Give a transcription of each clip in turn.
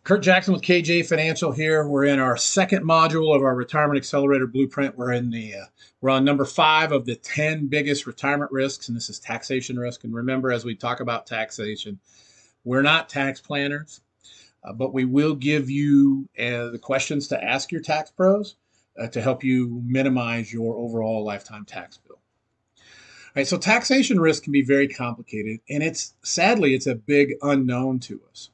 Kurt Jackson with KJ Financial here. We're in our second module of our Retirement Accelerator Blueprint. We're on number 5 of the 10 biggest retirement risks, and this is taxation risk. And remember, as we talk about taxation, we're not tax planners, but we will give you the questions to ask your tax pros to help you minimize your overall lifetime tax bill. All right, so taxation risk can be very complicated, and sadly it's a big unknown to us.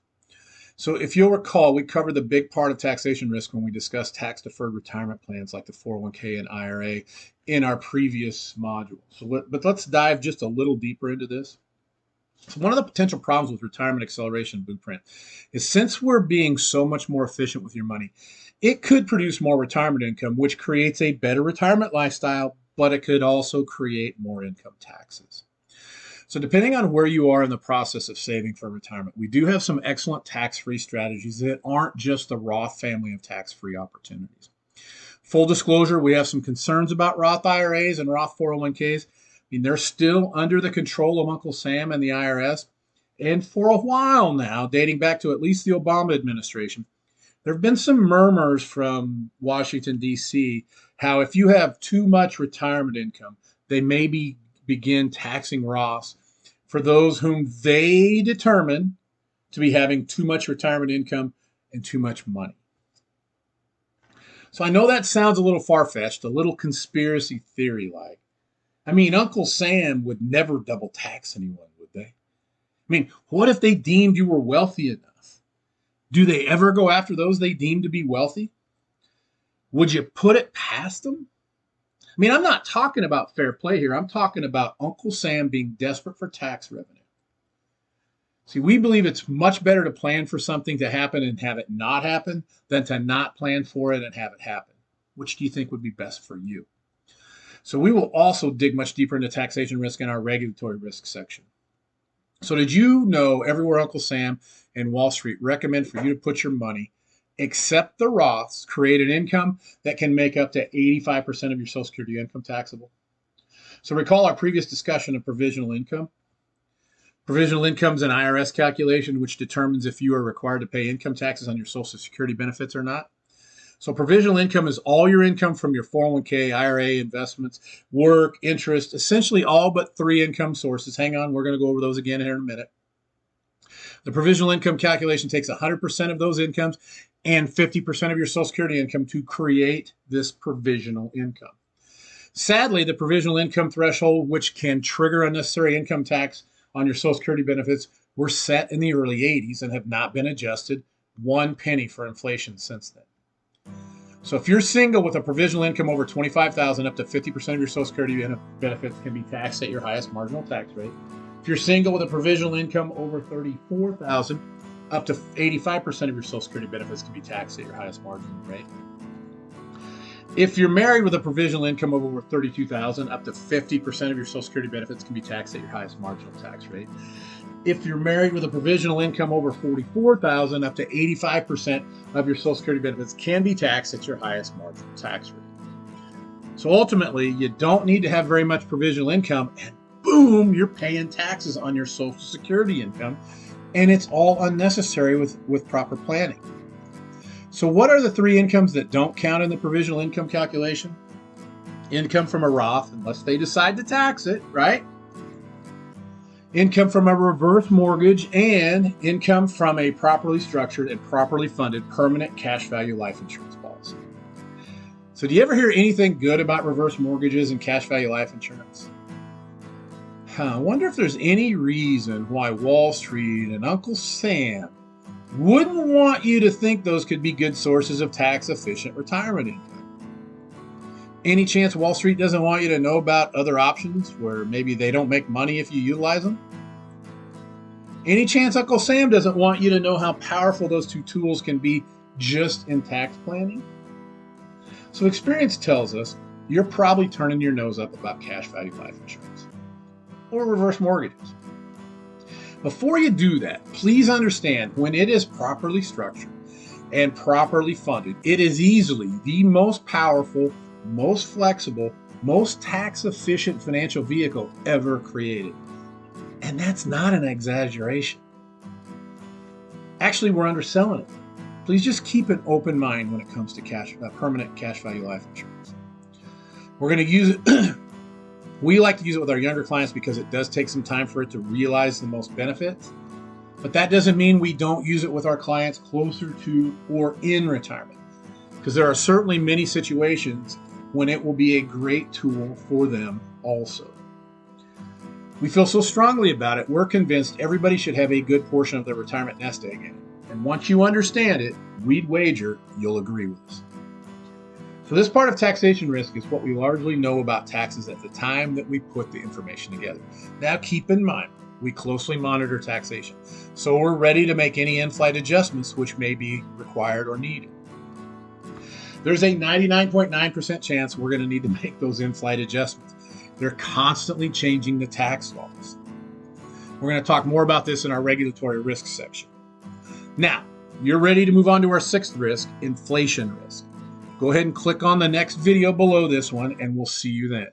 So if you'll recall, we covered the big part of taxation risk when we discussed tax-deferred retirement plans like the 401k and IRA in our previous module. But let's dive just a little deeper into this. So one of the potential problems with Retirement Acceleration Blueprint is since we're being so much more efficient with your money, it could produce more retirement income, which creates a better retirement lifestyle, but it could also create more income taxes. So depending on where you are in the process of saving for retirement, we do have some excellent tax-free strategies that aren't just the Roth family of tax-free opportunities. Full disclosure, we have some concerns about Roth IRAs and Roth 401ks. I mean, they're still under the control of Uncle Sam and the IRS. And for a while now, dating back to at least the Obama administration, there have been some murmurs from Washington, D.C., how if you have too much retirement income, they may begin taxing Roths for those whom they determine to be having too much retirement income and too much money. So I know that sounds a little far-fetched, a little conspiracy theory-like. I mean, Uncle Sam would never double tax anyone, would they? I mean, what if they deemed you were wealthy enough? Do they ever go after those they deem to be wealthy? Would you put it past them? I mean, I'm not talking about fair play here. I'm talking about Uncle Sam being desperate for tax revenue. See, we believe it's much better to plan for something to happen and have it not happen than to not plan for it and have it happen. Which do you think would be best for you? So we will also dig much deeper into taxation risk in our regulatory risk section. So did you know everywhere Uncle Sam and Wall Street recommend for you to put your money, except the Roths, create an income that can make up to 85% of your Social Security income taxable? So recall our previous discussion of provisional income. Provisional income is an IRS calculation which determines if you are required to pay income taxes on your Social Security benefits or not. So provisional income is all your income from your 401k, IRA, investments, work, interest, essentially all but 3 income sources. Hang on, we're going to go over those again here in a minute. The provisional income calculation takes 100% of those incomes and 50% of your Social Security income to create this provisional income. Sadly, the provisional income threshold, which can trigger unnecessary income tax on your Social Security benefits, were set in the early 80s and have not been adjusted 1 penny for inflation since then. So if you're single with a provisional income over $25,000, up to 50% of your Social Security benefits can be taxed at your highest marginal tax rate. If you're single with a provisional income over $34,000, up to 85% of your Social Security benefits can be taxed at your highest marginal rate. If you're married with a provisional income of over $32,000, up to 50% of your Social Security benefits can be taxed at your highest marginal tax rate. If you're married with a provisional income over $44,000, up to 85% of your Social Security benefits can be taxed at your highest marginal tax rate. So ultimately, you don't need to have very much provisional income, and boom, you're paying taxes on your Social Security income, and it's all unnecessary with proper planning. So what are the 3 incomes that don't count in the provisional income calculation? Income from a Roth, unless they decide to tax it, right? Income from a reverse mortgage, and income from a properly structured and properly funded permanent cash value life insurance policy. So do you ever hear anything good about reverse mortgages and cash value life insurance? I wonder if there's any reason why Wall Street and Uncle Sam wouldn't want you to think those could be good sources of tax-efficient retirement income. Any chance Wall Street doesn't want you to know about other options where maybe they don't make money if you utilize them? Any chance Uncle Sam doesn't want you to know how powerful those 2 tools can be just in tax planning? So experience tells us you're probably turning your nose up about cash value life insurance or reverse mortgages. Before you do that, please understand when it is properly structured and properly funded, it is easily the most powerful, most flexible, most tax-efficient financial vehicle ever created. And that's not an exaggeration. Actually, we're underselling it. please just keep an open mind when it comes to permanent cash value life insurance. We're going to use it. We like to use it with our younger clients because it does take some time for it to realize the most benefits. But that doesn't mean we don't use it with our clients closer to or in retirement, because there are certainly many situations when it will be a great tool for them also. We feel so strongly about it, we're convinced everybody should have a good portion of their retirement nest egg in it. And once you understand it, we'd wager you'll agree with us. So this part of taxation risk is what we largely know about taxes at the time that we put the information together. Now keep in mind, we closely monitor taxation, so we're ready to make any in-flight adjustments which may be required or needed. There's a 99.9% chance we're going to need to make those in-flight adjustments. They're constantly changing the tax laws. We're going to talk more about this in our regulatory risk section. Now, you're ready to move on to our sixth risk, inflation risk. Go ahead and click on the next video below this one, and we'll see you then.